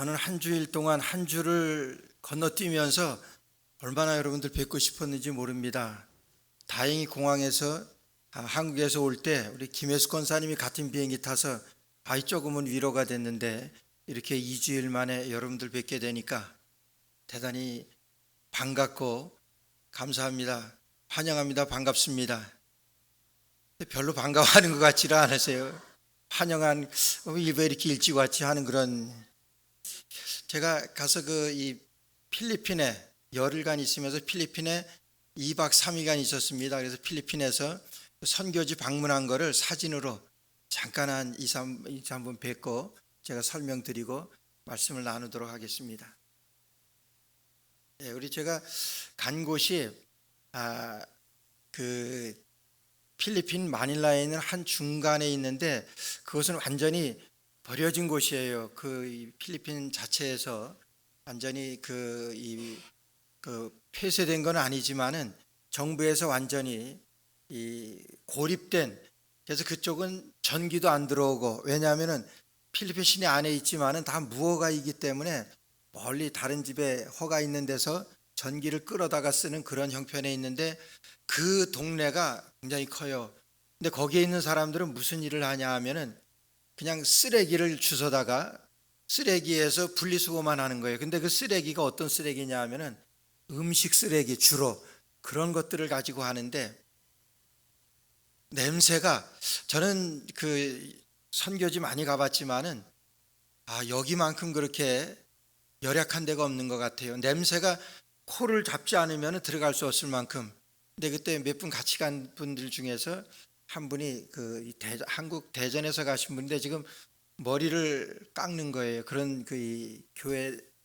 저는 한 주일 동안 한 주를 건너뛰면서 얼마나 여러분들 뵙고 싶었는지 모릅니다. 다행히 공항에서 한국에서 올 때 우리 김혜수 권사님이 같은 비행기 타서 조금은 위로가 됐는데, 이렇게 2주일 만에 여러분들 뵙게 되니까 대단히 반갑고 감사합니다. 환영합니다. 반갑습니다. 별로 반가워하는 것 같지는 않으세요? 환영한 왜 이렇게 일찍 왔지 하는 그런. 제가 가서 이 필리핀에 열흘간 있으면서 필리핀에 2박 3일간 있었습니다. 그래서 필리핀에서 선교지 방문한 거를 사진으로 잠깐 한 2, 3분 뵙고 제가 설명드리고 말씀을 나누도록 하겠습니다. 우리 제가 간 곳이 그 필리핀 마닐라에 있는 한 중간에 있는데, 그것은 완전히 버려진 곳이에요. 그 필리핀 자체에서 완전히 폐쇄된 건 아니지만은 정부에서 완전히 고립된. 그래서 그쪽은 전기도 안 들어오고, 왜냐하면은 필리핀 시내 안에 있지만은 다 무허가이기 때문에 멀리 다른 집에 허가 있는 데서 전기를 끌어다가 쓰는 그런 형편에 있는데, 그 동네가 굉장히 커요. 근데 거기에 있는 사람들은 무슨 일을 하냐 하면은 그냥 쓰레기를 주워다가 쓰레기에서 분리수거만 하는 거예요. 근데 그 쓰레기가 어떤 쓰레기냐 하면은 음식 쓰레기, 주로 그런 것들을 가지고 하는데, 냄새가, 저는 선교지 많이 가봤지만은 여기만큼 그렇게 열악한 데가 없는 것 같아요. 냄새가 코를 잡지 않으면 들어갈 수 없을 만큼. 근데 그때 몇 분 같이 간 분들 중에서 한 분이 한국 대전에서 가신 분인데 지금 머리를 깎는 거예요. 그런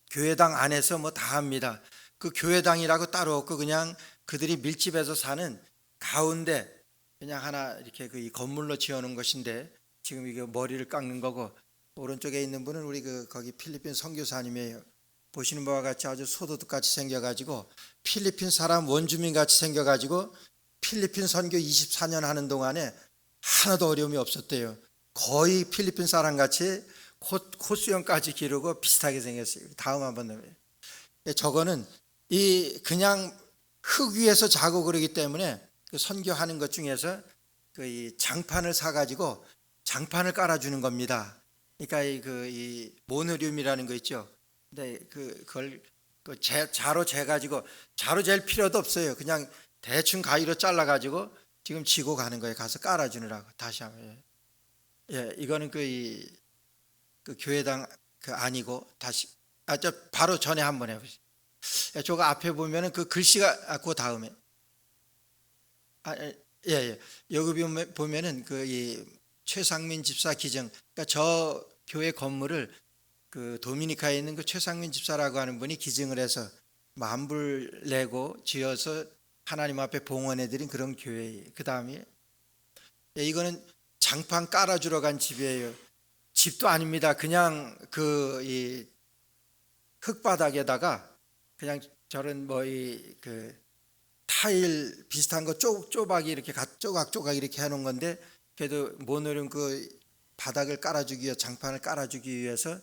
교회당 안에서 뭐 다 합니다. 그 교회당이라고 따로 없고 그냥 그들이 밀집해서 사는 가운데 그냥 하나 이렇게 이 건물로 지어놓은 것인데, 지금 이게 머리를 깎는 거고, 오른쪽에 있는 분은 우리 거기 필리핀 선교사님이에요. 보시는 바와 같이 아주 소도둑같이 생겨가지고, 필리핀 사람 원주민 같이 생겨가지고 필리핀 선교 24년 하는 동안에 하나도 어려움이 없었대요. 거의 필리핀 사람 같이 콧수염까지 기르고 비슷하게 생겼어요. 다음 한번 넣어요. 저거는 그냥 흙 위에서 자고 그러기 때문에 선교하는 것 중에서 이 장판을 사가지고 장판을 깔아주는 겁니다. 그러니까 이 모노륨이라는 거 있죠. 근데 그걸 자로 재가지고, 자로 잴 필요도 없어요. 그냥 대충 가위로 잘라가지고 지금 지고 가는 거예요. 가서 깔아주느라고. 다시 한번. 이거는 그 교회당 아니고, 다시 저 바로 전에 한번 해보세요. 저거 앞에 보면은 그 글씨가 그 다음에 여기 보면은 이 최상민 집사 기증. 그러니까 저 교회 건물을 도미니카에 있는 최상민 집사라고 하는 분이 기증을 해서 만불 내고 지어서 하나님 앞에 봉헌해드린 그런 교회예요. 그 다음에 이거는 장판 깔아주러 간 집이에요. 집도 아닙니다. 그냥 이 흙바닥에다가 그냥 저런 타일 비슷한 거 쪼박이 이렇게 조각조각 이렇게 해놓은 건데, 그래도 모노륨 바닥을 깔아주기 위해, 장판을 깔아주기 위해서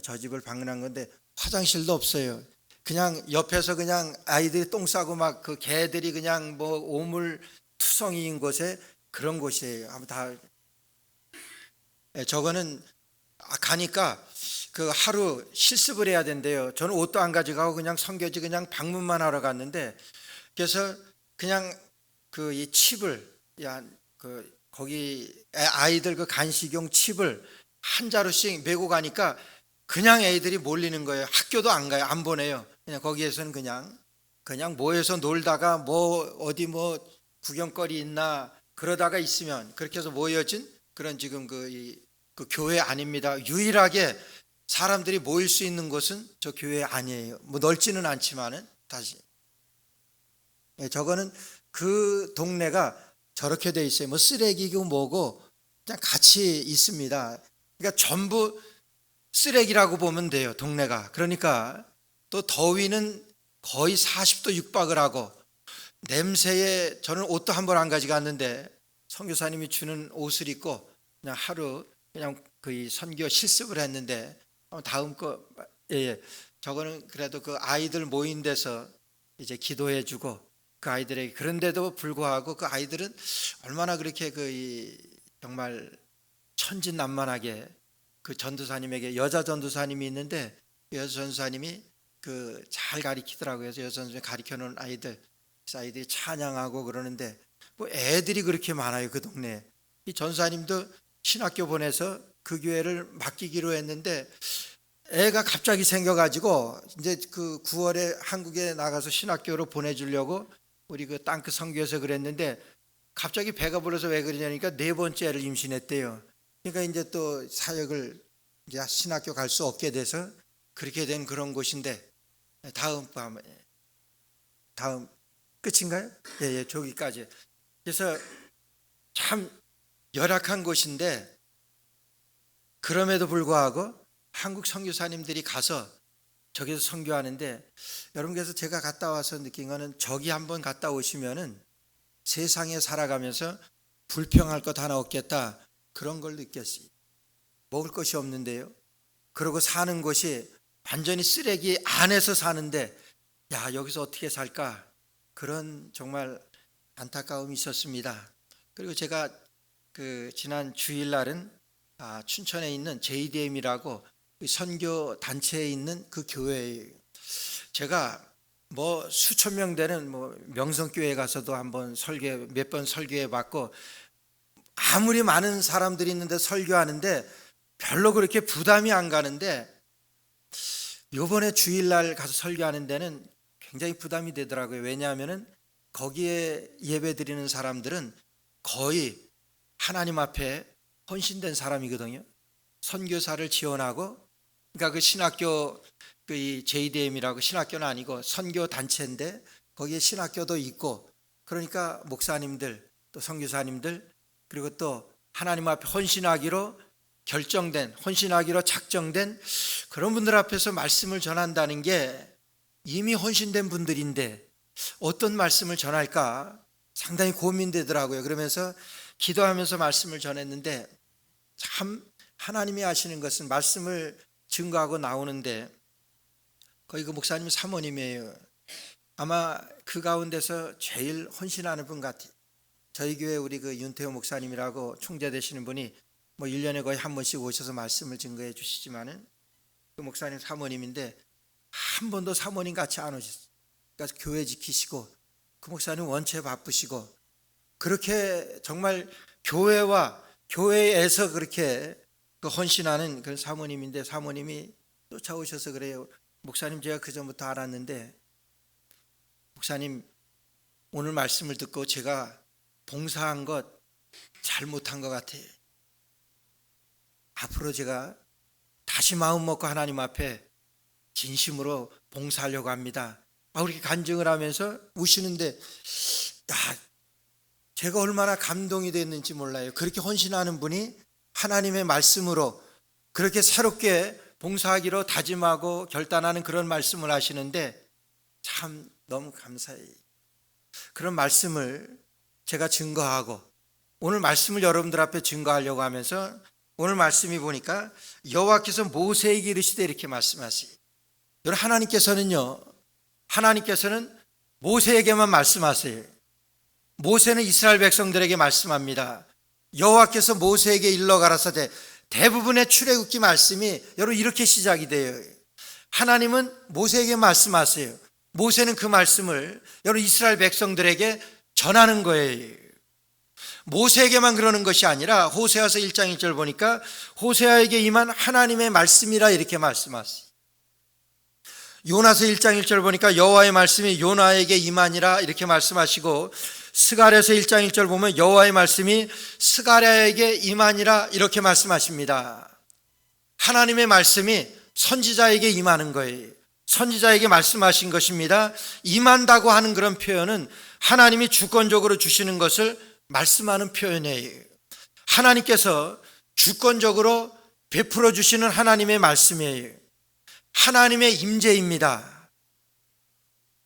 저 집을 방문한 건데, 화장실도 없어요. 그냥 옆에서 그냥 아이들이 똥 싸고 막 개들이 그냥 오물 투성이인 곳에 그런 곳이에요. 한번 저거는 가니까 하루 실습을 해야 된대요. 저는 옷도 안 가져가고 그냥 선교지 그냥 방문만 하러 갔는데, 그래서 그냥 이 칩을, 거기 아이들 간식용 칩을 한 자루씩 메고 가니까 그냥 애들이 몰리는 거예요. 학교도 안 가요. 안 보내요. 그냥 거기에서는 그냥 모여서 놀다가 어디 구경거리 있나 그러다가 있으면 그렇게 해서 모여진 그런 지금 교회 아닙니다. 유일하게 사람들이 모일 수 있는 곳은 저 교회 아니에요. 넓지는 않지만은. 다시 저거는 그 동네가 저렇게 돼 있어요. 쓰레기고 뭐고 그냥 같이 있습니다. 그러니까 전부 쓰레기라고 보면 돼요, 동네가. 그러니까 또 더위는 거의 40도 육박을 하고, 냄새에 저는 옷도 한 벌 안 가져갔는데 선교사님이 주는 옷을 입고 그냥 하루 그냥 선교 실습을 했는데, 다음 거 예. 저거는 그래도 그 아이들 모인 데서 이제 기도해주고 그 아이들에게, 그런데도 불구하고 그 아이들은 얼마나 그렇게 정말 천진난만하게 그 전도사님에게, 여자 전도사님이 있는데 여자 전도사님이 그 잘 가리키더라고요. 그래서 여자 전도사님이 가리켜 놓은 아이들, 그래서 아이들이 찬양하고 그러는데 뭐 애들이 그렇게 많아요, 그 동네에. 이 전도사님도 신학교 보내서 그 교회를 맡기기로 했는데 애가 갑자기 생겨가지고 이제 그 9월에 한국에 나가서 신학교로 보내주려고 우리 그 땅끝 선교에서 그랬는데 갑자기 배가 불러서 왜 그러냐니까 네 번째 애를 임신했대요. 그러니까 이제 또 사역을 이제 신학교 갈 수 없게 돼서 그렇게 된 그런 곳인데, 다음 끝인가요? 예, 저기까지. 그래서 참 열악한 곳인데 그럼에도 불구하고 한국 선교사님들이 가서 저기서 선교하는데, 여러분께서 제가 갔다 와서 느낀 거는 저기 한번 갔다 오시면은 세상에 살아가면서 불평할 것 하나 없겠다, 그런 걸 느꼈어요. 먹을 것이 없는데요. 그러고 사는 곳이 완전히 쓰레기 안에서 사는데 야, 여기서 어떻게 살까, 그런 정말 안타까움이 있었습니다. 그리고 제가 그 지난 주일날은 춘천에 있는 JDM이라고 선교 단체에 있는 그 교회에 제가 뭐 수천 명 되는 뭐 명성교회 가서도 한번 몇 번 설교해 봤고, 아무리 많은 사람들이 있는데 설교하는데 별로 그렇게 부담이 안 가는데 요번에 주일날 가서 설교하는 데는 굉장히 부담이 되더라고요. 왜냐하면은 거기에 예배 드리는 사람들은 거의 하나님 앞에 헌신된 사람이거든요. 선교사를 지원하고, 그러니까 그 신학교, 이 JDM이라고 신학교는 아니고 선교 단체인데 거기에 신학교도 있고, 그러니까 목사님들 또 선교사님들, 그리고 또 하나님 앞에 헌신하기로 결정된, 헌신하기로 작정된 그런 분들 앞에서 말씀을 전한다는 게 이미 헌신된 분들인데 어떤 말씀을 전할까 상당히 고민되더라고요. 그러면서 기도하면서 말씀을 전했는데, 참 하나님이 하시는 것은 말씀을 증거하고 나오는데 거기 그 목사님 사모님이에요. 아마 그 가운데서 제일 헌신하는 분 같아요. 저희 교회 우리 그 윤태호 목사님이라고 총재 되시는 분이 뭐 1년에 거의 한 번씩 오셔서 말씀을 증거해 주시지만은 그 목사님 사모님인데 한 번도 사모님 같이 안 오셨어요. 그러니까 교회 지키시고, 그 목사님 원체 바쁘시고, 그렇게 정말 교회에서 그렇게 그 헌신하는 그런 사모님인데, 사모님이 쫓아오셔서 그래요. 목사님, 제가 그 전부터 알았는데 목사님 오늘 말씀을 듣고 제가 봉사한 것 잘못한 것 같아요. 앞으로 제가 다시 마음 먹고 하나님 앞에 진심으로 봉사하려고 합니다. 그렇게 간증을 하면서 우시는데, 야, 제가 얼마나 감동이 됐는지 몰라요. 그렇게 헌신하는 분이 하나님의 말씀으로 그렇게 새롭게 봉사하기로 다짐하고 결단하는 그런 말씀을 하시는데 참 너무 감사해요. 그런 말씀을 제가 증거하고, 오늘 말씀을 여러분들 앞에 증거하려고 하면서 오늘 말씀이 보니까 여호와께서 모세에게 이르시되 이렇게 말씀하세요. 여러분, 하나님께서는 모세에게만 말씀하세요. 모세는 이스라엘 백성들에게 말씀합니다. 여호와께서 모세에게 일러 가라사대, 대부분의 출애굽기 말씀이 여러분 이렇게 시작이 돼요. 하나님은 모세에게 말씀하세요. 모세는 그 말씀을 여러분 이스라엘 백성들에게 전하는 거예요. 모세에게만 그러는 것이 아니라 호세아서 1장 1절 보니까 호세아에게 임한 하나님의 말씀이라 이렇게 말씀하세요. 요나서 1장 1절 보니까 여호와의 말씀이 요나에게 임하니라 이렇게 말씀하시고, 스가랴서 1장 1절 보면 여호와의 말씀이 스가랴에게 임하니라 이렇게 말씀하십니다. 하나님의 말씀이 선지자에게 임하는 거예요. 선지자에게 말씀하신 것입니다. 임한다고 하는 그런 표현은 하나님이 주권적으로 주시는 것을 말씀하는 표현이에요. 하나님께서 주권적으로 베풀어 주시는 하나님의 말씀이에요. 하나님의 임재입니다.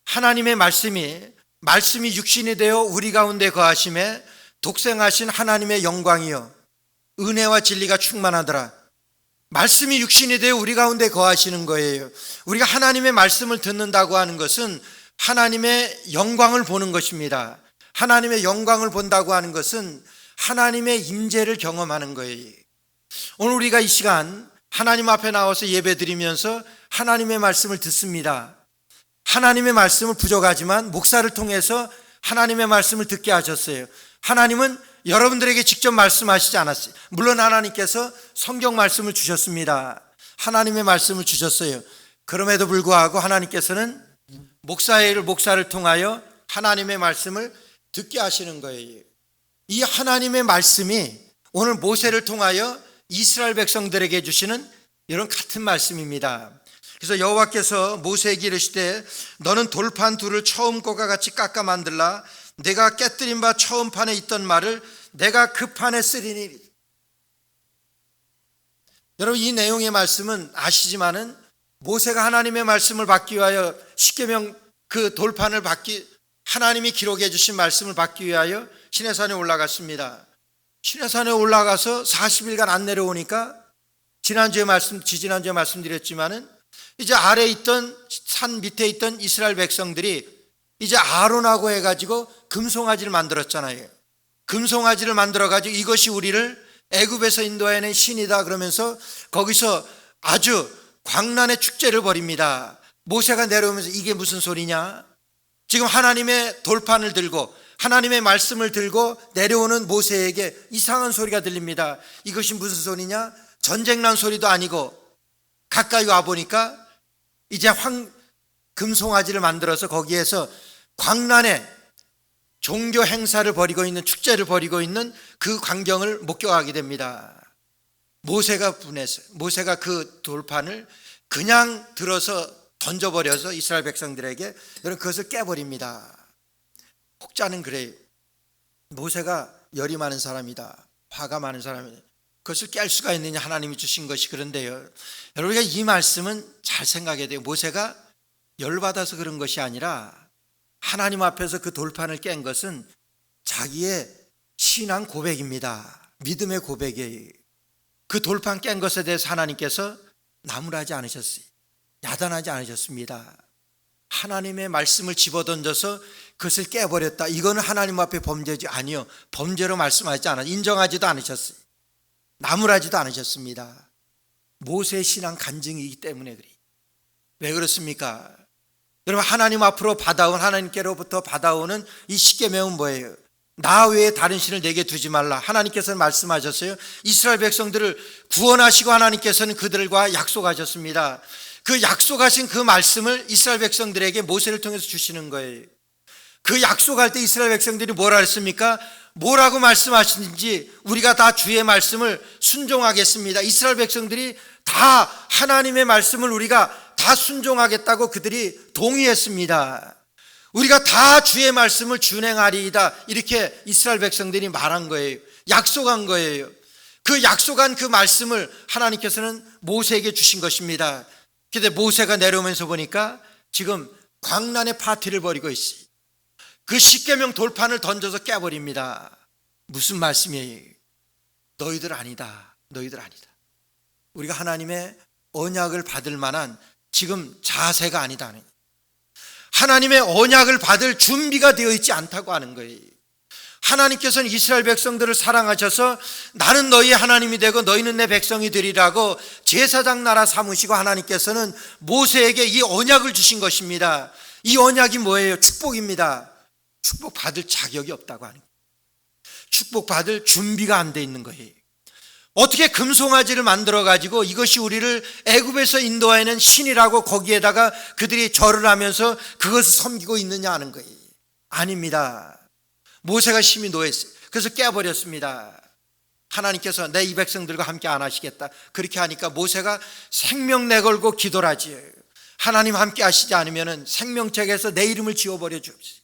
하나님의 말씀이 육신이 되어 우리 가운데 거하심에 독생하신 하나님의 영광이요 은혜와 진리가 충만하더라. 말씀이 육신이 되어 우리 가운데 거하시는 거예요. 우리가 하나님의 말씀을 듣는다고 하는 것은 하나님의 영광을 보는 것입니다. 하나님의 영광을 본다고 하는 것은 하나님의 임재를 경험하는 거예요. 오늘 우리가 이 시간 하나님 앞에 나와서 예배드리면서 하나님의 말씀을 듣습니다. 하나님의 말씀은 부족하지만 목사를 통해서 하나님의 말씀을 듣게 하셨어요. 하나님은 여러분들에게 직접 말씀하시지 않았어요. 물론 하나님께서 성경 말씀을 주셨습니다. 하나님의 말씀을 주셨어요. 그럼에도 불구하고 하나님께서는 목사를 통하여 하나님의 말씀을 듣게 하시는 거예요. 이 하나님의 말씀이 오늘 모세를 통하여 이스라엘 백성들에게 주시는 이런 같은 말씀입니다. 그래서 여호와께서 모세에게 이르시되 너는 돌판 둘을 처음 것과 같이 깎아 만들라. 내가 깨뜨린 바 처음 판에 있던 말을 내가 그 판에 쓰리니. 여러분, 이 내용의 말씀은 아시지만은 모세가 하나님의 말씀을 받기 위하여 십계명 그 돌판을 받기, 하나님이 기록해 주신 말씀을 받기 위하여 시내산에 올라갔습니다. 시내산에 올라가서 40일간 안 내려오니까 지지난주에 말씀드렸지만은 이제 아래에 있던 산 밑에 있던 이스라엘 백성들이 이제 아론하고 해가지고 금송아지를 만들었잖아요. 금송아지를 만들어가지고 이것이 우리를 애굽에서 인도해낸 신이다 그러면서 거기서 아주 광란의 축제를 벌입니다. 모세가 내려오면서 이게 무슨 소리냐? 지금 하나님의 돌판을 들고 하나님의 말씀을 들고 내려오는 모세에게 이상한 소리가 들립니다. 이것이 무슨 소리냐? 전쟁 난 소리도 아니고 가까이 와보니까 이제 금송아지를 만들어서 거기에서 광란의 종교 행사를 벌이고 있는, 축제를 벌이고 있는 그 광경을 목격하게 됩니다. 모세가 분해서 모세가 그 돌판을 그냥 들어서 던져버려서 이스라엘 백성들에게 그것을 깨버립니다. 혹자는 그래요. 모세가 열이 많은 사람이다, 화가 많은 사람이다, 그것을 깰 수가 있느냐, 하나님이 주신 것이. 그런데요, 여러분, 우리가 이 말씀은 잘 생각해야 돼요. 모세가 열받아서 그런 것이 아니라 하나님 앞에서 그 돌판을 깬 것은 자기의 신앙 고백입니다. 믿음의 고백이에요. 그 돌판 깬 것에 대해서 하나님께서 나무라지 않으셨어요. 야단하지 않으셨습니다. 하나님의 말씀을 집어던져서 그것을 깨버렸다, 이거는 하나님 앞에 범죄지 아니요, 범죄로 말씀하지 않아 인정하지도 않으셨어요. 나무라지도 않으셨습니다. 모세의 신앙 간증이기 때문에 그래요. 왜 그렇습니까? 여러분, 하나님 앞으로 받아온, 하나님께로부터 받아오는 이 십계명은 뭐예요? 나 외에 다른 신을 내게 두지 말라. 하나님께서는 말씀하셨어요. 이스라엘 백성들을 구원하시고 하나님께서는 그들과 약속하셨습니다. 그 약속하신 그 말씀을 이스라엘 백성들에게 모세를 통해서 주시는 거예요. 그 약속할 때 이스라엘 백성들이 뭐라 했습니까? 뭐라고 말씀하시는지 우리가 다 주의 말씀을 순종하겠습니다. 이스라엘 백성들이 다 하나님의 말씀을 우리가 다 순종하겠다고 그들이 동의했습니다. 우리가 다 주의 말씀을 준행하리이다, 이렇게 이스라엘 백성들이 말한 거예요. 약속한 거예요. 그 약속한 그 말씀을 하나님께서는 모세에게 주신 것입니다. 그런데 모세가 내려오면서 보니까 지금 광란의 파티를 벌이고 있어요. 그 십계명 돌판을 던져서 깨버립니다. 무슨 말씀이에요? 너희들 아니다, 너희들 아니다. 우리가 하나님의 언약을 받을 만한 지금 자세가 아니다. 하나님의 언약을 받을 준비가 되어 있지 않다고 하는 거예요. 하나님께서는 이스라엘 백성들을 사랑하셔서 나는 너희의 하나님이 되고 너희는 내 백성이 되리라고 제사장 나라 삼으시고 하나님께서는 모세에게 이 언약을 주신 것입니다. 이 언약이 뭐예요? 축복입니다. 축복받을 자격이 없다고 하는 거예요. 축복받을 준비가 안 돼 있는 거예요. 어떻게 금송아지를 만들어 가지고 이것이 우리를 애굽에서 인도하는 신이라고 거기에다가 그들이 절을 하면서 그것을 섬기고 있느냐 하는 거예요. 아닙니다. 모세가 심히 노했어요. 그래서 깨버렸습니다. 하나님께서 내 이 백성들과 함께 안 하시겠다, 그렇게 하니까 모세가 생명 내걸고 기도를 하지요. 하나님 함께 하시지 않으면 생명책에서 내 이름을 지워버려 주옵소서.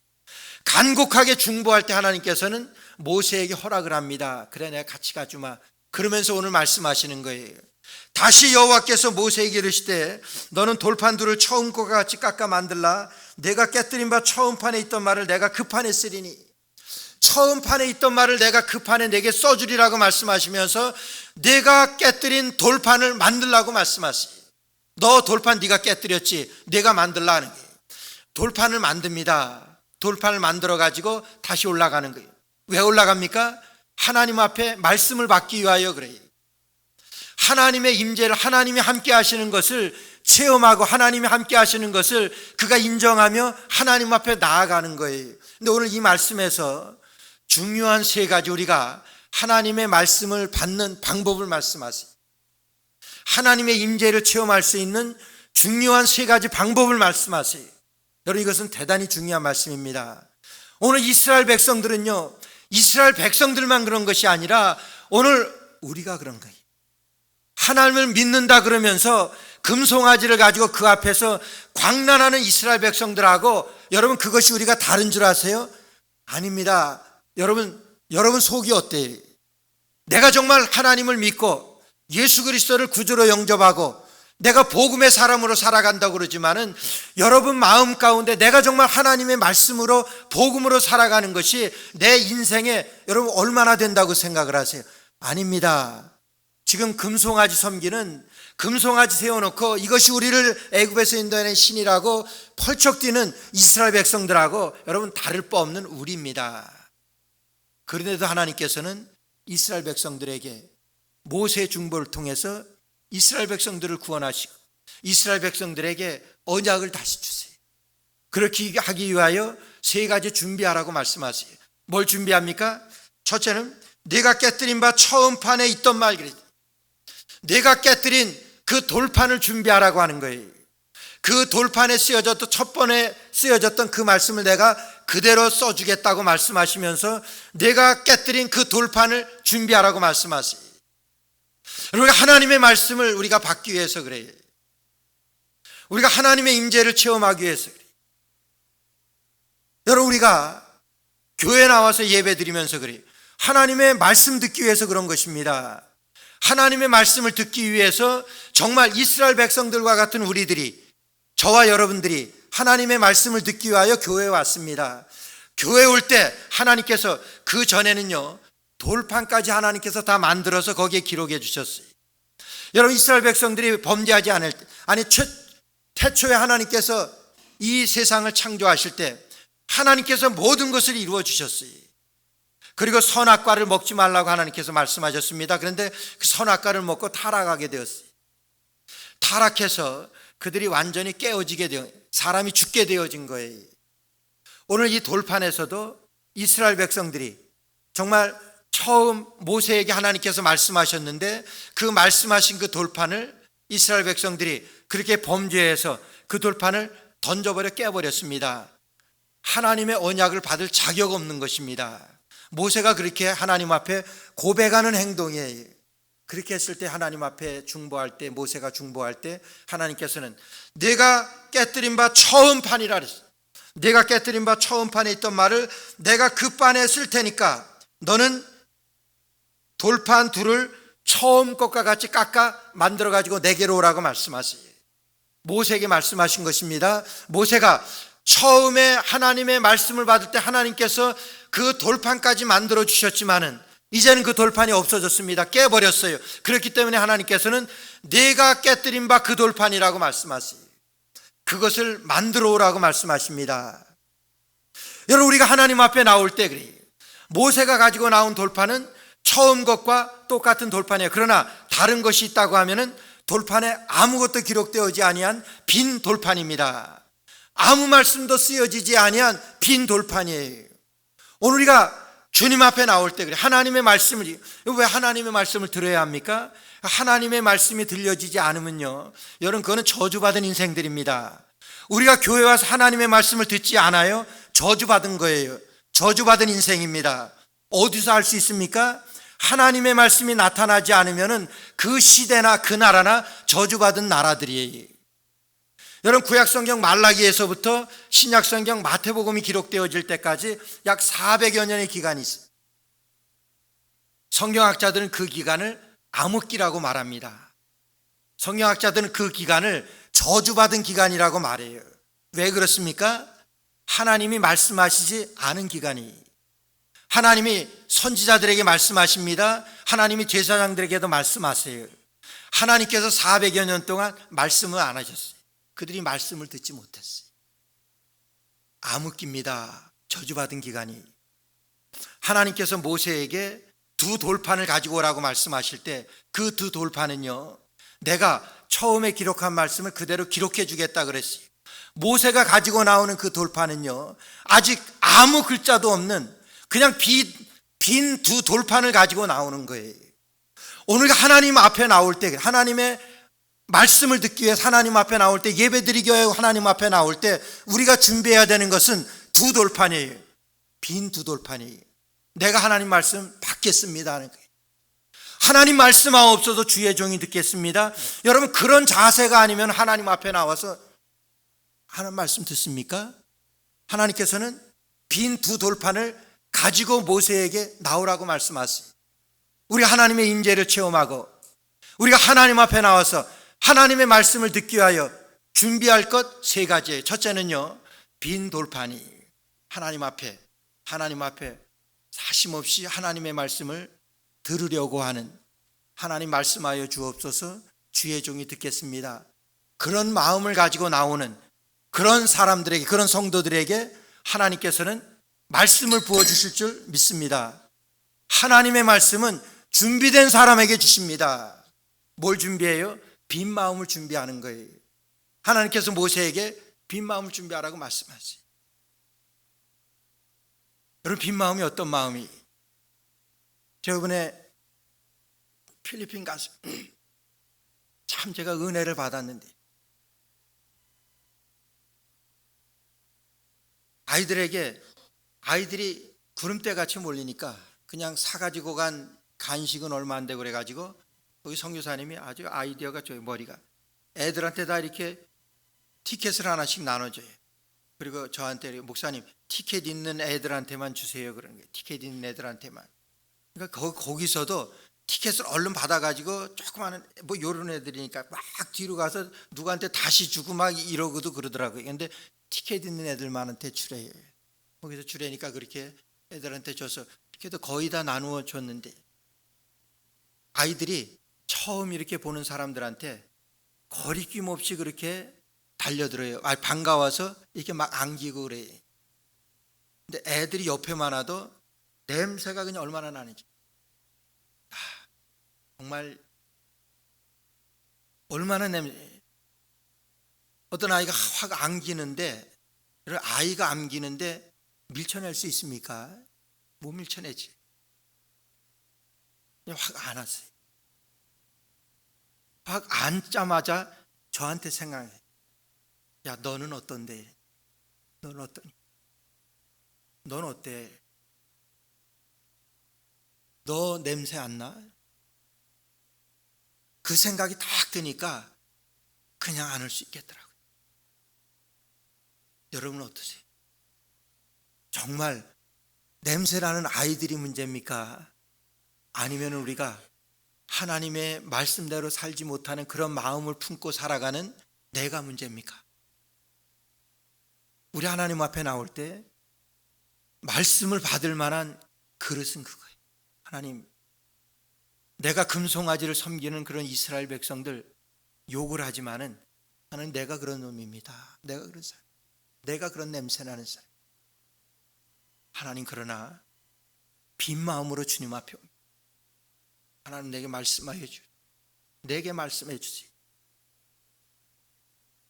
간곡하게 중보할 때 하나님께서는 모세에게 허락을 합니다. 그래, 내가 같이 가주마. 그러면서 오늘 말씀하시는 거예요. 다시 여호와께서 모세에게 이르시되 너는 돌판 둘을 처음 것과 같이 깎아 만들라. 내가 깨뜨린 바 처음 판에 있던 말을 내가 그 판에 쓰리니. 처음 판에 있던 말을 내가 그 판에 내게 써주리라고 말씀하시면서 내가 깨뜨린 돌판을 만들라고 말씀하세요. 너 돌판 네가 깨뜨렸지, 내가 만들라 하는 거예요. 돌판을 만듭니다. 돌판을 만들어 가지고 다시 올라가는 거예요. 왜 올라갑니까? 하나님 앞에 말씀을 받기 위하여 그래요. 하나님의 임재를, 하나님이 함께 하시는 것을 체험하고 하나님이 함께 하시는 것을 그가 인정하며 하나님 앞에 나아가는 거예요. 근데 오늘 이 말씀에서 중요한 세 가지, 우리가 하나님의 말씀을 받는 방법을 말씀하세요. 하나님의 임재를 체험할 수 있는 중요한 세 가지 방법을 말씀하세요. 여러분, 이것은 대단히 중요한 말씀입니다. 오늘 이스라엘 백성들은요, 이스라엘 백성들만 그런 것이 아니라 오늘 우리가 그런 거예요. 하나님을 믿는다 그러면서 금송아지를 가지고 그 앞에서 광란하는 이스라엘 백성들하고, 여러분, 그것이 우리가 다른 줄 아세요? 아닙니다. 여러분 속이 어때요? 내가 정말 하나님을 믿고 예수 그리스도를 구주로 영접하고 내가 복음의 사람으로 살아간다고 그러지만은, 여러분 마음 가운데 내가 정말 하나님의 말씀으로 복음으로 살아가는 것이 내 인생에 여러분 얼마나 된다고 생각을 하세요? 아닙니다. 지금 금송아지 섬기는, 금송아지 세워놓고 이것이 우리를 애굽에서 인도해낸 신이라고 펄쩍 뛰는 이스라엘 백성들하고 여러분 다를 바 없는 우리입니다. 그런데도 하나님께서는 이스라엘 백성들에게 모세의 중보를 통해서 이스라엘 백성들을 구원하시고 이스라엘 백성들에게 언약을 다시 주세요. 그렇게 하기 위하여 세 가지 준비하라고 말씀하세요. 뭘 준비합니까? 첫째는 내가 깨뜨린 바 처음 판에 있던 말, 그랬죠. 내가 깨뜨린 그 돌판을 준비하라고 하는 거예요. 그 돌판에 쓰여졌던, 첫 번에 쓰여졌던 그 말씀을 내가 그대로 써주겠다고 말씀하시면서 내가 깨뜨린 그 돌판을 준비하라고 말씀하세요. 우리가 하나님의 말씀을 우리가 받기 위해서 그래요. 우리가 하나님의 임재를 체험하기 위해서 그래요. 여러분, 우리가 교회 나와서 예배 드리면서 그래요. 하나님의 말씀 듣기 위해서 그런 것입니다. 하나님의 말씀을 듣기 위해서 정말 이스라엘 백성들과 같은 우리들이, 저와 여러분들이 하나님의 말씀을 듣기 위하여 교회에 왔습니다. 교회에 올 때 하나님께서 그 전에는요, 돌판까지 하나님께서 다 만들어서 거기에 기록해 주셨어요. 여러분, 이스라엘 백성들이 범죄하지 않을 때, 태초에 하나님께서 이 세상을 창조하실 때 하나님께서 모든 것을 이루어 주셨어요. 그리고 선악과를 먹지 말라고 하나님께서 말씀하셨습니다. 그런데 그 선악과를 먹고 타락하게 되었어요. 타락해서 그들이 완전히 깨어지게 되어 사람이 죽게 되어진 거예요. 오늘 이 돌판에서도 이스라엘 백성들이 정말 처음 모세에게 하나님께서 말씀하셨는데, 그 말씀하신 그 돌판을 이스라엘 백성들이 그렇게 범죄해서 그 돌판을 던져버려 깨버렸습니다. 하나님의 언약을 받을 자격 없는 것입니다. 모세가 그렇게 하나님 앞에 고백하는 행동이에요. 그렇게 했을 때 하나님 앞에 중보할 때, 모세가 중보할 때 하나님께서는 내가 깨뜨린 바 처음 판이라 그랬어요. 내가 깨뜨린 바 처음 판에 있던 말을 내가 그 판에 쓸 테니까 너는 돌판 둘을 처음 것과 같이 깎아 만들어 가지고 내게로 오라고 말씀하세요. 모세에게 말씀하신 것입니다. 모세가 처음에 하나님의 말씀을 받을 때 하나님께서 그 돌판까지 만들어 주셨지만은 이제는 그 돌판이 없어졌습니다. 깨버렸어요. 그렇기 때문에 하나님께서는 내가 깨뜨린 바 그 돌판이라고 말씀하세요. 그것을 만들어 오라고 말씀하십니다. 여러분, 우리가 하나님 앞에 나올 때 그래요. 모세가 가지고 나온 돌판은 처음 것과 똑같은 돌판이에요. 그러나 다른 것이 있다고 하면은 돌판에 아무것도 기록되어지 아니한 빈 돌판입니다. 아무 말씀도 쓰여지지 아니한 빈 돌판이에요. 오늘 우리가 주님 앞에 나올 때 그래, 하나님의 말씀을, 왜 하나님의 말씀을 들어야 합니까? 하나님의 말씀이 들려지지 않으면요, 여러분, 그거는 저주받은 인생들입니다. 우리가 교회 와서 하나님의 말씀을 듣지 않아요? 저주받은 거예요. 저주받은 인생입니다. 어디서 알 수 있습니까? 하나님의 말씀이 나타나지 않으면 그 시대나 그 나라나 저주받은 나라들이에요. 여러분, 구약성경 말라기에서부터 신약성경 마태복음이 기록되어질 때까지 약 400여 년의 기간이 있어요. 성경학자들은 그 기간을 암흑기라고 말합니다. 성경학자들은 그 기간을 저주받은 기간이라고 말해요. 왜 그렇습니까? 하나님이 말씀하시지 않은 기간이, 하나님이 선지자들에게 말씀하십니다. 하나님이 제사장들에게도 말씀하세요. 하나님께서 400여 년 동안 말씀을 안 하셨어요. 그들이 말씀을 듣지 못했어요. 암흑기입니다. 저주받은 기간이. 하나님께서 모세에게 두 돌판을 가지고 오라고 말씀하실 때 그 두 돌판은요, 내가 처음에 기록한 말씀을 그대로 기록해 주겠다 그랬어요. 모세가 가지고 나오는 그 돌판은요, 아직 아무 글자도 없는 그냥 빈 두 돌판을 가지고 나오는 거예요. 오늘 하나님 앞에 나올 때, 하나님의 말씀을 듣기 위해서 하나님 앞에 나올 때, 예배드리기 위해 하나님 앞에 나올 때 우리가 준비해야 되는 것은 두 돌판이에요. 빈 두 돌판이에요. 내가 하나님 말씀 받겠습니다 하는 거예요. 하나님 말씀하옵소서 주의 종이 듣겠습니다. 여러분, 그런 자세가 아니면 하나님 앞에 나와서 하나님 말씀 듣습니까? 하나님께서는 빈 두 돌판을 가지고 모세에게 나오라고 말씀하세요. 우리가 하나님의 임재를 체험하고 우리가 하나님 앞에 나와서 하나님의 말씀을 듣기 위하여 준비할 것 세 가지예요. 첫째는요, 빈 돌판이 하나님 앞에 사심없이 하나님의 말씀을 들으려고 하는, 하나님 말씀하여 주옵소서 주의 종이 듣겠습니다, 그런 마음을 가지고 나오는 그런 사람들에게, 그런 성도들에게 하나님께서는 말씀을 부어주실 줄 믿습니다. 하나님의 말씀은 준비된 사람에게 주십니다. 뭘 준비해요? 빈 마음을 준비하는 거예요. 하나님께서 모세에게 빈 마음을 준비하라고 말씀하세요. 여러분, 빈 마음이 어떤 마음이? 제가 이번에 필리핀 가서 참 제가 은혜를 받았는데, 아이들이 구름대같이 몰리니까 그냥 사가지고 간 간식은 얼마 안 되고 그래가지고 거기 선교사님이 아주 아이디어가 좋아요. 머리가 애들한테 다 이렇게 티켓을 하나씩 나눠줘요. 그리고 저한테 목사님 티켓 있는 애들한테만 주세요 그러는 거예요. 티켓 있는 애들한테만. 그러니까 거기서도 티켓을 얼른 받아가지고 조그마한 뭐 요런 애들이니까 막 뒤로 가서 누구한테 다시 주고 막 이러고도 그러더라고요. 근데 티켓 있는 애들만한테 주래요. 거기서 주래니까 그렇게 애들한테 줘서 이렇게도 거의 다 나누어 줬는데, 아이들이 처음 이렇게 보는 사람들한테 거리낌 없이 그렇게 달려들어요. 반가워서 이렇게 막 안기고 그래요. 근데 애들이 옆에만 와도 냄새가 그냥 얼마나 나는지, 정말 얼마나 냄새. 어떤 아이가 확 안기는데, 아이가 안기는데 밀쳐낼 수 있습니까? 못 밀쳐내지. 그냥 확 안았어요. 확 앉자마자 저한테 생각해. 야, 너는 어떤데? 너는 어떠니? 넌 어때? 너 냄새 안 나? 그 생각이 딱 드니까 그냥 안을 수 있겠더라고요. 여러분 어떠세요? 정말 냄새나는 아이들이 문제입니까? 아니면 우리가 하나님의 말씀대로 살지 못하는 그런 마음을 품고 살아가는 내가 문제입니까? 우리 하나님 앞에 나올 때 말씀을 받을 만한 그릇은 그거예요. 하나님, 내가 금송아지를 섬기는 그런 이스라엘 백성들 욕을 하지만은 하나님, 내가 그런 놈입니다. 내가 그런 사람, 내가 그런 냄새나는 사람. 하나님, 그러나 빈 마음으로 주님 앞에 옵니다. 하나님, 내게 말씀하여 주세요. 내게 말씀해 주세요.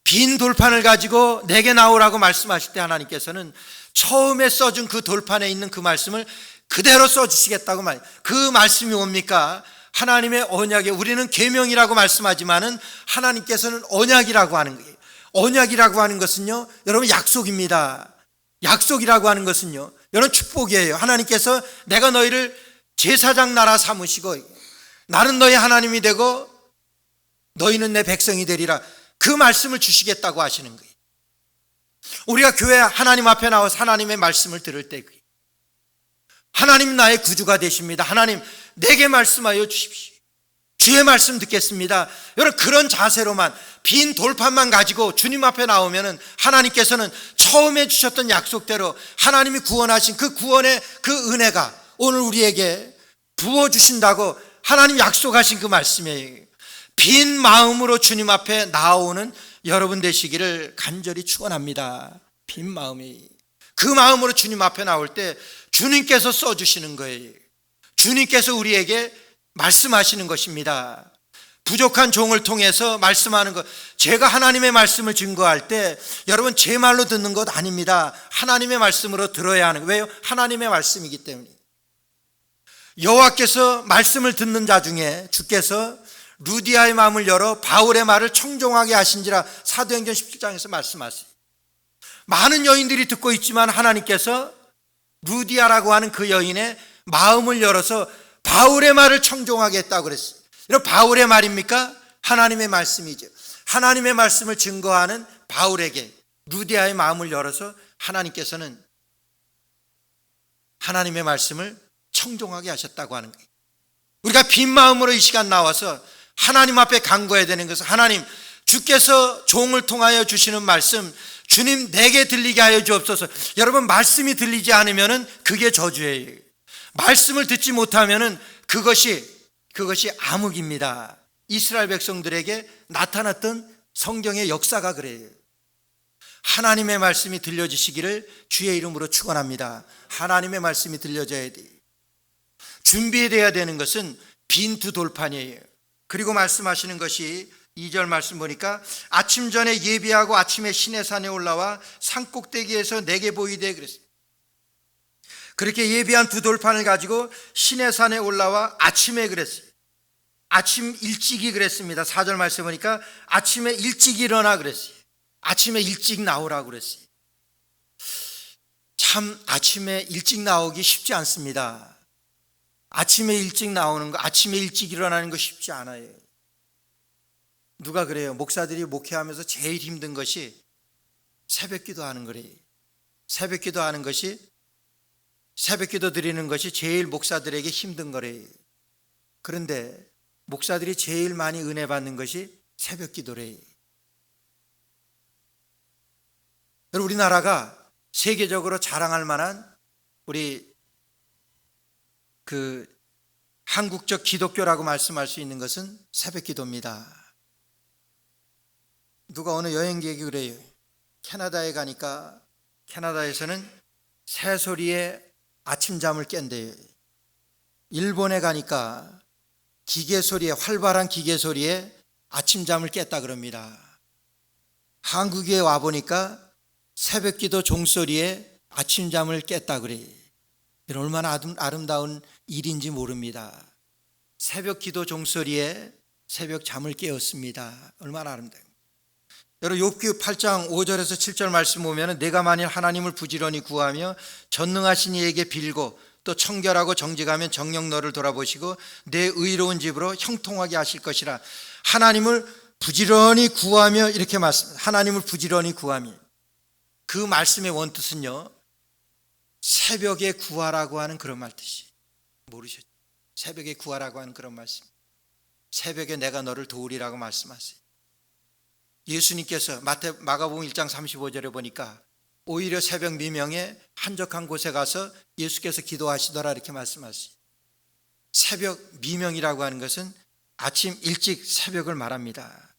빈 돌판을 가지고 내게 나오라고 말씀하실 때 하나님께서는 처음에 써준 그 돌판에 있는 그 말씀을 그대로 써주시겠다고 그 말씀이 뭡니까? 하나님의 언약에, 우리는 계명이라고 말씀하지만은 하나님께서는 언약이라고 하는 거예요. 언약이라고 하는 것은요, 여러분, 약속입니다. 약속이라고 하는 것은요, 여러분, 축복이에요. 하나님께서 내가 너희를 제사장 나라 삼으시고 나는 너희 하나님이 되고 너희는 내 백성이 되리라, 그 말씀을 주시겠다고 하시는 거예요. 우리가 교회 하나님 앞에 나와서 하나님의 말씀을 들을 때 하나님 나의 구주가 되십니다. 하나님, 내게 말씀하여 주십시오. 주의 말씀 듣겠습니다. 여러분, 그런 자세로만, 빈 돌판만 가지고 주님 앞에 나오면은 하나님께서는 처음에 주셨던 약속대로 하나님이 구원하신 그 구원의 그 은혜가 오늘 우리에게 부어주신다고 하나님 약속하신 그 말씀이에요. 빈 마음으로 주님 앞에 나오는 여러분 되시기를 간절히 축원합니다. 빈 마음이, 그 마음으로 주님 앞에 나올 때 주님께서 써주시는 거예요. 주님께서 우리에게 말씀하시는 것입니다. 부족한 종을 통해서 말씀하는 것, 제가 하나님의 말씀을 증거할 때 여러분 제 말로 듣는 것 아닙니다. 하나님의 말씀으로 들어야 하는 거예요. 왜요? 하나님의 말씀이기 때문에. 여호와께서 말씀을 듣는 자 중에 주께서 루디아의 마음을 열어 바울의 말을 청종하게 하신지라 사도행전 17장에서 말씀하세요. 많은 여인들이 듣고 있지만 하나님께서 루디아라고 하는 그 여인의 마음을 열어서 바울의 말을 청종하게 했다고 그랬어요. 이런 바울의 말입니까? 하나님의 말씀이죠. 하나님의 말씀을 증거하는 바울에게 루디아의 마음을 열어서 하나님께서는 하나님의 말씀을 청종하게 하셨다고 하는 거예요. 우리가 빈 마음으로 이 시간 나와서 하나님 앞에 간구해야 되는 것은, 하나님, 주께서 종을 통하여 주시는 말씀 주님 내게 들리게 하여 주옵소서. 여러분, 말씀이 들리지 않으면 그게 저주예요. 말씀을 듣지 못하면 그것이 암흑입니다. 이스라엘 백성들에게 나타났던 성경의 역사가 그래요. 하나님의 말씀이 들려지시기를 주의 이름으로 축원합니다. 하나님의 말씀이 들려져야 돼요. 준비되어야 되는 것은 빈 두 돌판이에요. 그리고 말씀하시는 것이 2절 말씀 보니까 아침 전에 예비하고 아침에 시내산에 올라와 산꼭대기에서 내게 보이되 그랬어요. 그렇게 예비한 두 돌판을 가지고 시내산에 올라와 아침에 그랬어요. 아침 일찍이 그랬습니다. 4절 말씀 보니까 아침에 일찍 일어나 그랬어요. 아침에 일찍 나오라고 그랬어요. 참 아침에 일찍 나오기 쉽지 않습니다. 아침에 일찍 나오는 거, 아침에 일찍 일어나는 거 쉽지 않아요. 누가 그래요? 목사들이 목회하면서 제일 힘든 것이 새벽 기도하는 거래요. 새벽 기도하는 것이, 새벽 기도 드리는 것이 제일 목사들에게 힘든 거래요. 그런데 목사들이 제일 많이 은혜 받는 것이 새벽 기도래요. 우리나라가 세계적으로 자랑할 만한 우리 한국적 기독교라고 말씀할 수 있는 것은 새벽 기도입니다. 누가 어느 여행객이 그래요. 캐나다에 가니까 캐나다에서는 새소리에 아침잠을 깬대요. 일본에 가니까 기계소리에, 활발한 기계소리에 아침잠을 깼다 그럽니다. 한국에 와보니까 새벽기도 종소리에 아침잠을 깼다 그래요. 얼마나 아름다운 일인지 모릅니다. 새벽기도 종소리에 새벽잠을 깨었습니다. 얼마나 아름다워요. 여러분, 욥기 8장 5절에서 7절 말씀 보면 내가 만일 하나님을 부지런히 구하며 전능하신 이에게 빌고 또 청결하고 정직하면 정녕 너를 돌아보시고 내 의로운 집으로 형통하게 하실 것이라. 하나님을 부지런히 구하며, 이렇게 말씀, 하나님을 부지런히 구하며, 그 말씀의 원뜻은요, 새벽에 구하라고 하는 그런 말 뜻이. 모르셨죠? 새벽에 구하라고 하는 그런 말씀. 새벽에 내가 너를 도우리라고 말씀하세요. 예수님께서 마가복음 1장 35절에 보니까 오히려 새벽 미명에 한적한 곳에 가서 예수께서 기도하시더라, 이렇게 말씀하세요. 새벽 미명이라고 하는 것은 아침 일찍 새벽을 말합니다.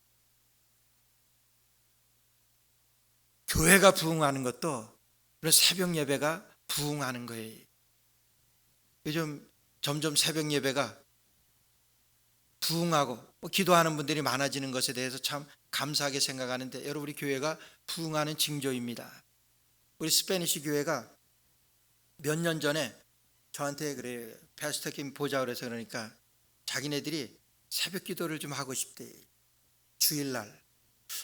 교회가 부흥하는 것도 그런 새벽 예배가 부흥하는 거예요. 요즘 점점 새벽 예배가 부흥하고 기도하는 분들이 많아지는 것에 대해서 참 감사하게 생각하는데, 여러분, 우리 교회가 부흥하는 징조입니다. 우리 스페니시 교회가 몇 년 전에 저한테 그래요. 패스터 김 보자 그래서, 그러니까 자기네들이 새벽 기도를 좀 하고 싶대. 주일날.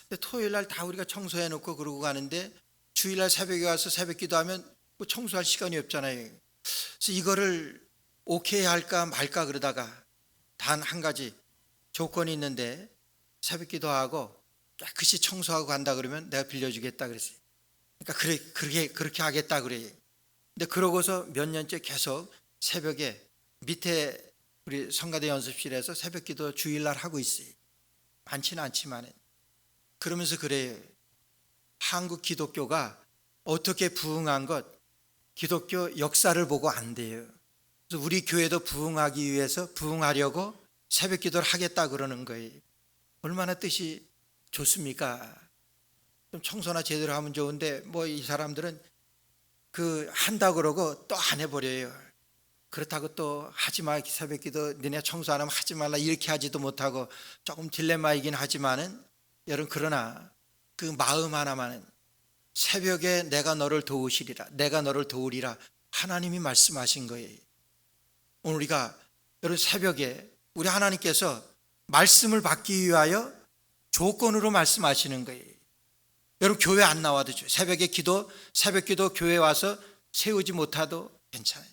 근데 토요일날 다 우리가 청소해 놓고 그러고 가는데 주일날 새벽에 와서 새벽 기도하면 뭐 청소할 시간이 없잖아요. 그래서 이거를 오케이 할까 말까 그러다가 단 한 가지 조건이 있는데, 새벽 기도하고 깨끗이 청소하고 간다 그러면 내가 빌려주겠다 그랬어요. 그러니까 그렇게 하겠다 그래요. 근데 그러고서 몇 년째 계속 새벽에 밑에 우리 성가대 연습실에서 새벽기도 주일날 하고 있어요. 많지는 않지만 그러면서 그래요. 한국 기독교가 어떻게 부흥한 것, 기독교 역사를 보고 안 돼요. 그래서 우리 교회도 부흥하기 위해서 부흥하려고 새벽기도를 하겠다 그러는 거예요. 얼마나 뜻이 좋습니까? 좀 청소나 제대로 하면 좋은데 뭐 이 사람들은 그 한다 그러고 또 안 해버려요. 그렇다고 또 하지마, 새벽기도 너네 청소 안 하면 하지 말라 이렇게 하지도 못하고 조금 딜레마이긴 하지만은 여러분, 그러나 그 마음 하나만은 새벽에 내가 너를 도우시리라, 내가 너를 도우리라 하나님이 말씀하신 거예요. 오늘 우리가 여러분 새벽에 우리 하나님께서 말씀을 받기 위하여 조건으로 말씀하시는 거예요. 여러분 교회 안 나와도 새벽에 기도, 새벽 기도 교회 와서 세우지 못하도 괜찮아요.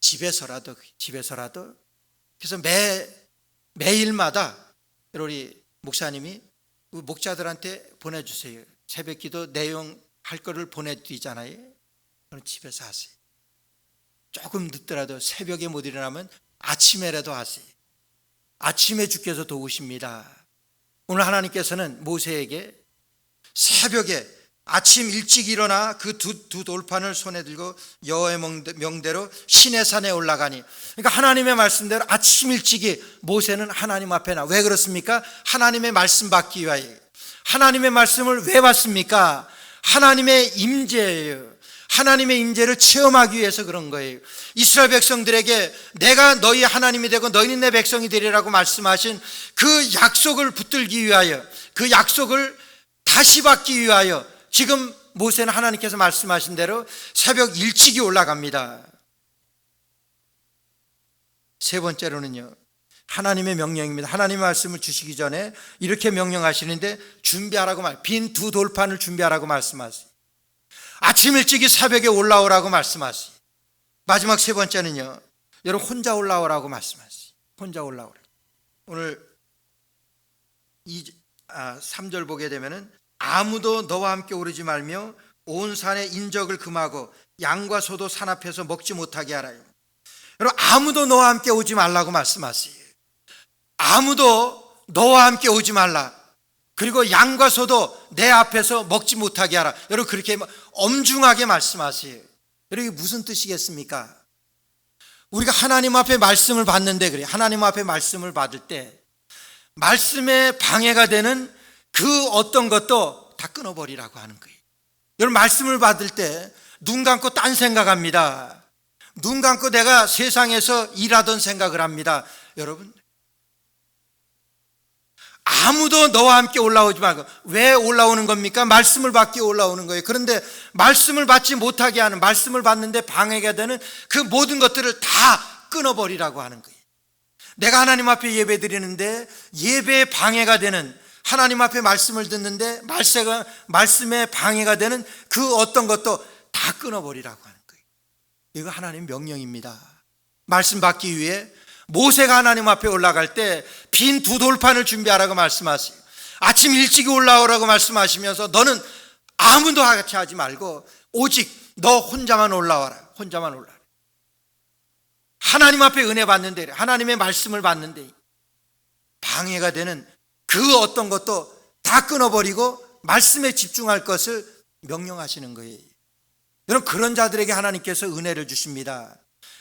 집에서라도 그래서 매일마다 우리 목사님이 목자들한테 보내주세요. 새벽 기도 내용 할 거를 보내드리잖아요. 그럼 집에서 하세요. 조금 늦더라도 새벽에 못 일어나면 아침에라도 하세요. 아침에 주께서 도우십니다. 오늘 하나님께서는 모세에게 새벽에 아침 일찍 일어나 그 두 돌판을 손에 들고 여호와의 명대로 시내산에 올라가니, 그러니까 하나님의 말씀대로 아침 일찍이 모세는 하나님 앞에 나. 왜 그렇습니까? 하나님의 말씀 받기 위하여. 하나님의 말씀을 왜 받습니까? 하나님의 임재예요. 하나님의 임재를 체험하기 위해서 그런 거예요. 이스라엘 백성들에게 내가 너희 하나님이 되고 너희는 내 백성이 되리라고 말씀하신 그 약속을 붙들기 위하여, 그 약속을 다시 받기 위하여 지금 모세는 하나님께서 말씀하신 대로 새벽 일찍이 올라갑니다. 세 번째로는요, 하나님의 명령입니다. 하나님의 말씀을 주시기 전에 이렇게 명령하시는데 준비하라고 빈 두 돌판을 준비하라고 말씀하세요. 아침 일찍이 새벽에 올라오라고 말씀하세요. 마지막 세 번째는요, 여러분 혼자 올라오라고 말씀하세요. 혼자 올라오라. 오늘 3절 보게 되면은 아무도 너와 함께 오르지 말며 온 산에 인적을 금하고 양과 소도 산 앞에서 먹지 못하게 하라요. 여러분 아무도 너와 함께 오지 말라고 말씀하세요. 아무도 너와 함께 오지 말라. 그리고 양과 소도 내 앞에서 먹지 못하게 하라. 여러분 그렇게 엄중하게 말씀하세요. 여러분 이게 무슨 뜻이겠습니까? 우리가 하나님 앞에 말씀을 받는데 그래요. 하나님 앞에 말씀을 받을 때 말씀에 방해가 되는 그 어떤 것도 다 끊어버리라고 하는 거예요. 여러분 말씀을 받을 때 눈 감고 딴 생각합니다. 눈 감고 내가 세상에서 일하던 생각을 합니다. 여러분 아무도 너와 함께 올라오지 말고. 왜 올라오는 겁니까? 말씀을 받기 올라오는 거예요. 그런데 말씀을 받지 못하게 하는, 말씀을 받는데 방해가 되는 그 모든 것들을 다 끊어버리라고 하는 거예요. 내가 하나님 앞에 예배 드리는데 예배에 방해가 되는, 하나님 앞에 말씀을 듣는데 말씀에 방해가 되는 그 어떤 것도 다 끊어버리라고 하는 거예요. 이거 하나님 명령입니다. 말씀 받기 위해 모세가 하나님 앞에 올라갈 때 빈 두 돌판을 준비하라고 말씀하세요. 아침 일찍 올라오라고 말씀하시면서 너는 아무도 같이 하지 말고 오직 너 혼자만 올라와라. 혼자만 올라와라. 하나님 앞에 은혜 받는데, 하나님의 말씀을 받는데 방해가 되는 그 어떤 것도 다 끊어버리고 말씀에 집중할 것을 명령하시는 거예요. 여러분 그런 자들에게 하나님께서 은혜를 주십니다.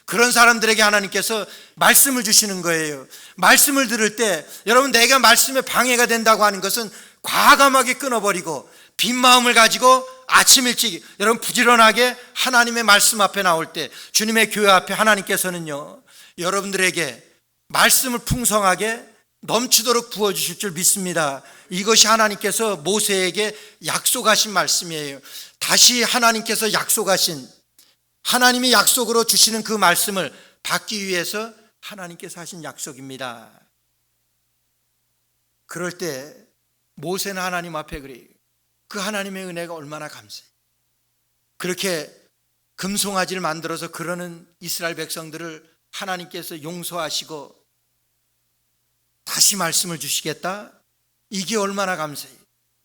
그런 사람들에게 하나님께서 말씀을 주시는 거예요. 말씀을 들을 때 여러분 내가 말씀에 방해가 된다고 하는 것은 과감하게 끊어버리고 빈 마음을 가지고 아침 일찍 여러분 부지런하게 하나님의 말씀 앞에 나올 때 주님의 교회 앞에 하나님께서는요 여러분들에게 말씀을 풍성하게 넘치도록 부어주실 줄 믿습니다. 이것이 하나님께서 모세에게 약속하신 말씀이에요. 다시 하나님께서 약속하신, 하나님이 약속으로 주시는 그 말씀을 받기 위해서 하나님께서 하신 약속입니다. 그럴 때 모세는 하나님 앞에 그래요. 그 하나님의 은혜가 얼마나 감사해요. 그렇게 금송아지를 만들어서 그러는 이스라엘 백성들을 하나님께서 용서하시고 다시 말씀을 주시겠다? 이게 얼마나 감사해요.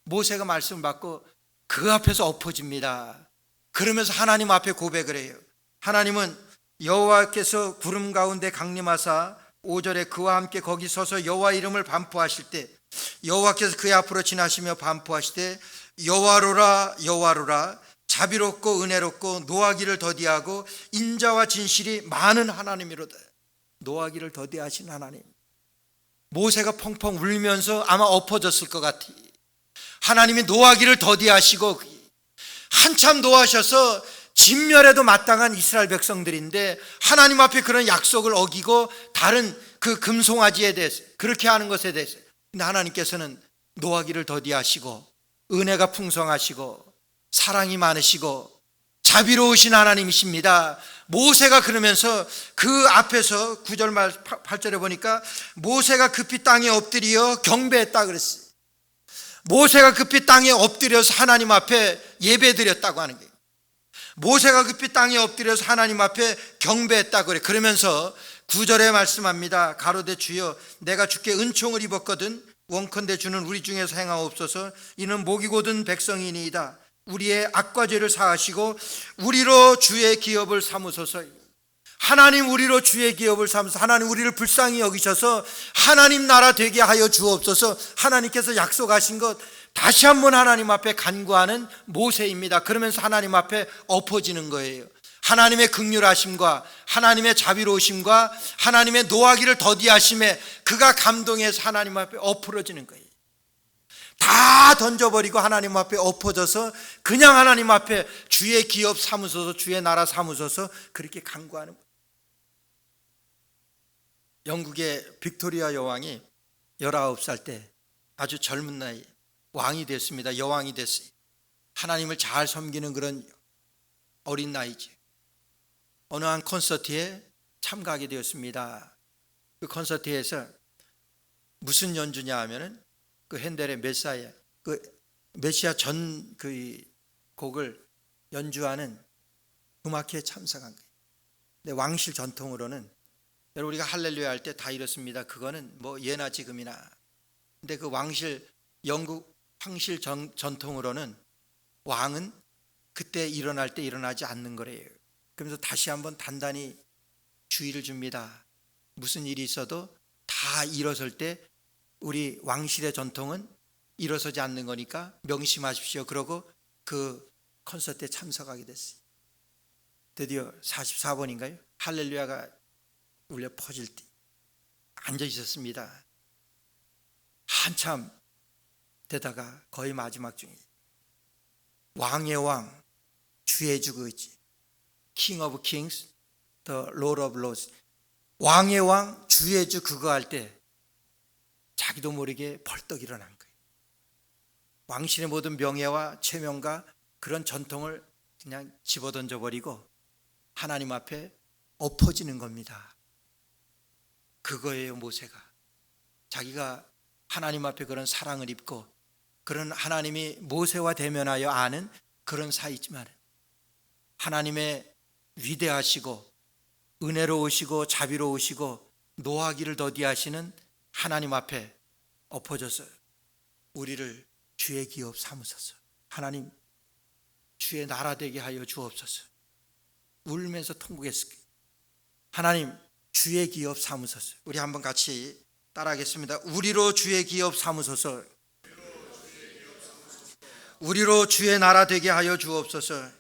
모세가 말씀을 받고 그 앞에서 엎어집니다. 그러면서 하나님 앞에 고백을 해요. 하나님은 여호와께서 구름 가운데 강림하사 5절에 그와 함께 거기 서서 여호와 이름을 반포하실 때 여호와께서 그의 앞으로 지나시며 반포하시되 여호와로라 여호와로라 자비롭고 은혜롭고 노하기를 더디하고 인자와 진실이 많은 하나님이로다. 노하기를 더디하신 하나님. 모세가 펑펑 울면서 아마 엎어졌을 것 같아. 하나님이 노하기를 더디하시고 한참 노하셔서 진멸에도 마땅한 이스라엘 백성들인데 하나님 앞에 그런 약속을 어기고 다른 그 금송아지에 대해서 그렇게 하는 것에 대해서, 근데 하나님께서는 노하기를 더디하시고 은혜가 풍성하시고 사랑이 많으시고 자비로우신 하나님이십니다. 모세가 그러면서 그 앞에서 9절 말 8절에 보니까 모세가 급히 땅에 엎드려 경배했다 그랬어요. 모세가 급히 땅에 엎드려서 하나님 앞에 예배드렸다고 하는 거예요. 모세가 급히 땅에 엎드려서 하나님 앞에 경배했다고 그래. 그러면서 9절에 말씀합니다. 가로되 주여 내가 주께 은총을 입었거든 원컨대 주는 우리 중에서 행하옵소서. 이는 목이 곧은 백성이니이다. 우리의 악과 죄를 사하시고 우리로 주의 기업을 삼으소서. 하나님 우리로 주의 기업을 삼으소서. 하나님 우리를 불쌍히 여기셔서 하나님 나라 되게 하여 주옵소서. 하나님께서 약속하신 것 다시 한번 하나님 앞에 간구하는 모세입니다. 그러면서 하나님 앞에 엎어지는 거예요. 하나님의 긍휼하심과 하나님의 자비로우심과 하나님의 노하기를 더디하심에 그가 감동해서 하나님 앞에 엎어지는 거예요. 다 던져버리고 하나님 앞에 엎어져서 그냥 하나님 앞에 주의 기업 삼으소서 주의 나라 삼으소서 그렇게 간구하는 거예요. 영국의 빅토리아 여왕이 19살 때 아주 젊은 나이 왕이 됐습니다. 여왕이 됐어요. 하나님을 잘 섬기는 그런 어린 나이지. 어느 한 콘서트에 참가하게 되었습니다. 그 콘서트에서 무슨 연주냐 하면은 그 핸델의 메사야, 그 메시아 전 그 곡을 연주하는 음악회에 참석한 거예요. 근데 왕실 전통으로는 여러분 우리가 할렐루야 할 때 다 이렇습니다. 그거는 뭐 예나 지금이나. 근데 그 왕실 영국 황실 전통으로는 왕은 그때 일어날 때 일어나지 않는 거래요. 그러면서 다시 한번 단단히 주의를 줍니다. 무슨 일이 있어도 다 일어설 때 우리 왕실의 전통은 일어서지 않는 거니까 명심하십시오. 그러고 그 콘서트에 참석하게 됐어요. 드디어 44번인가요? 할렐루야가 울려 퍼질 때 앉아 있었습니다. 한참 되다가 거의 마지막 중에 왕의 왕 주의 주 그지 King of Kings, the Lord of Lords, 왕의 왕 주의 주 그거 할 때 자기도 모르게 벌떡 일어난 거예요. 왕실의 모든 명예와 체면과 그런 전통을 그냥 집어던져 버리고 하나님 앞에 엎어지는 겁니다. 그거예요. 모세가 자기가 하나님 앞에 그런 사랑을 입고 그런 하나님이 모세와 대면하여 아는 그런 사이지만 하나님의 위대하시고 은혜로우시고 자비로우시고 노하기를 더디하시는 하나님 앞에 엎어져서 우리를 주의 기업 삼으소서. 하나님 주의 나라 되게 하여 주옵소서. 울면서 통곡했을 거예요. 하나님 주의 기업 삼으소서. 우리 한번 같이 따라하겠습니다. 우리로 주의 기업 삼으소서. 우리로 주의 나라 되게 하여 주옵소서.